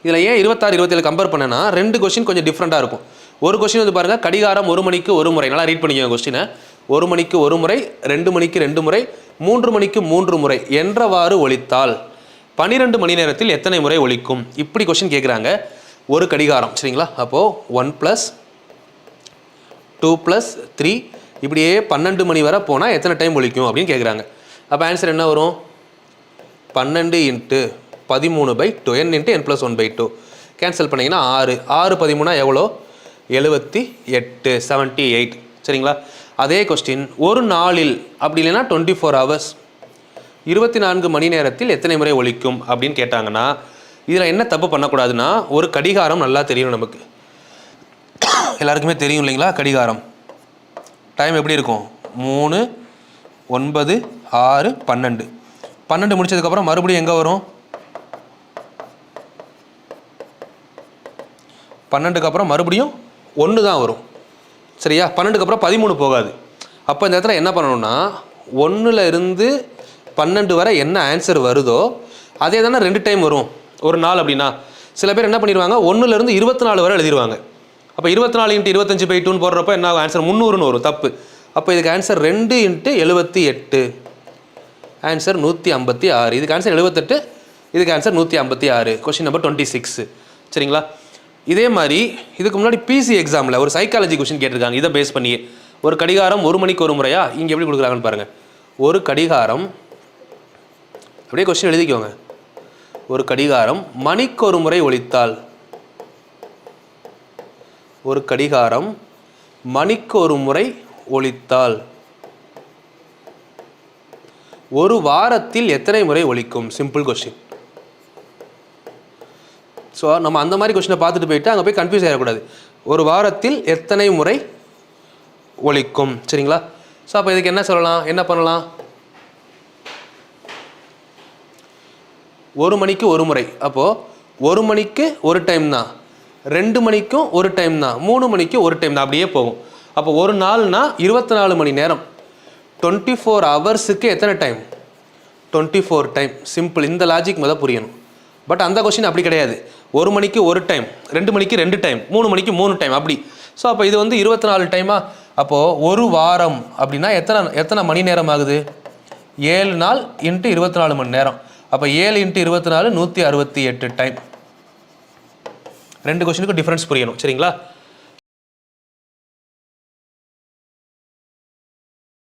இதில் ஏன் 26 27 கம்பேர் பண்ணேன்னா 2 கொஸ்டின் கொஞ்சம் டிஃப்ரெண்ட்டாக இருக்கும். ஒரு கொஸ்டின் வந்து பாருங்கள், கடிகாரம் 1 மணிக்கு 1 முறை. நல்லா ரீட் பண்ணிக்கோங்க கொஸ்டினை. 1 மணிக்கு 1 முறை, 2 மணிக்கு 2 முறை, 3 மணிக்கு 3 முறை என்றவாறு ஒலித்தால் 12 மணி நேரத்தில் எத்தனை முறை ஒலிக்கும்? இப்படி கொஸ்டின் கேட்குறாங்க. ஒரு கடிகாரம் சரிங்களா? அப்போது 1 + 2 + 3 இப்படியே 12 மணி வரை போனால் எத்தனை டைம் ஒலிக்கும் அப்படின்னு கேட்குறாங்க. அப்போ ஆன்சர் என்ன வரும்? 12 × 13/2 n × n + 1/2 கேன்சல் பண்ணிங்கன்னா 6 6 13 எவ்வளோ? 78 78 சரிங்களா? அதே கொஸ்டின் ஒரு நாளில் அப்படி இல்லைன்னா 24 hours 24 மணி நேரத்தில் எத்தனை முறை ஒலிக்கும் அப்படின்னு கேட்டாங்கன்னா இதில் என்ன தப்பு பண்ணக்கூடாதுன்னா, ஒரு கடிகாரம் நல்லா தெரியும் நமக்கு, எல்லாருக்குமே தெரியும் இல்லைங்களா? கடிகாரம் டைம் எப்படி இருக்கும்? 3 9 6 12 12 முடிச்சதுக்கப்புறம் மறுபடியும் எங்கே வரும்? 12க்கு அப்புறம் மறுபடியும் 1 தான் வரும் சரியா? 12க்கு அப்புறம் 13 போகாது. அப்போ இந்த இடத்துல என்ன பண்ணணும்னா 1ல் இருந்து 12 வரை என்ன ஆன்சர் வருதோ அதே தானே 2 டைம் வரும் ஒரு நாள் அப்படின்னா. சில பேர் என்ன பண்ணிடுவாங்க, 1ல் இருந்து 24 வரை எழுதிடுவாங்க. அப்போ 24 × 25/2 போடுறப்போ என்ன ஆன்சர்? 300ன்னு வரும். தப்பு. அப்போ இதுக்கு ஆன்சர் 2 × 78 ஆன்சர் 156. இதுக்கு ஆன்சர் 78, இதுக்கு ஆன்சர் 156. கொஸ்டின் நம்பர் 26 சரிங்களா? இதே மாதிரி இதுக்கு முன்னாடி பிசி எக்ஸாமில் ஒரு சைக்காலஜி கொஸ்டின் கேட்டிருக்காங்க. இதை பேஸ் பண்ணி ஒரு கடிகாரம் 1 மணிக்கு 1 முறையா? இங்கே எப்படி கொடுக்குறாங்கன்னு பாருங்கள். ஒரு கடிகாரம், அப்படியே கொஸ்டின் எழுதிக்கோங்க. ஒரு கடிகாரம் மணிக்கு 1 முறை ஒலித்தால், ஒரு கடிகாரம் மணிக்கு 1 முறை ஒலித்தால் ஒரு வாரத்தில் எத்தனை முறை ஒலிக்கும்? Simple question. ஸோ நம்ம அந்த மாதிரி கொஸ்டினை பார்த்துட்டு போயிட்டு அங்கே போய் கன்ஃபியூஸ் ஆகிடக்கூடாது. ஒரு வாரத்தில் எத்தனை முறை ஒலிக்கும் சரிங்களா? ஸோ அப்போ இதுக்கு என்ன சொல்லலாம், என்ன பண்ணலாம்? 1 மணிக்கு 1 முறை. அப்போது 1 மணிக்கு 1 டைம் தான், 2 மணிக்கும் 1 டைம் தான், 3 மணிக்கு 1 டைம் தான், அப்படியே போகும். அப்போ ஒரு நாள்னா 24 மணி நேரம், 24 ஹவர்ஸுக்கு எத்தனை டைம்? 24 டைம். சிம்பிள். இந்த லாஜிக் முதல் புரியணும். பட் அந்த கொஸ்டின் அப்படி கிடையாது. 1 மணிக்கு 1 டைம், 2 மணிக்கு 2 டைம், 3 மணிக்கு 3 டைம் அப்படி. ஸோ அப்போ இது வந்து 24 டைமா? அப்போது ஒரு வாரம் அப்படின்னா எத்தனை மணி நேரம் ஆகுது? 7 நாள் × 24 மணி நேரம். அப்போ 7 × 24 168 டைம். 2 கொஸ்டினுக்கு டிஃப்ரென்ஸ் புரியணும் சரிங்களா?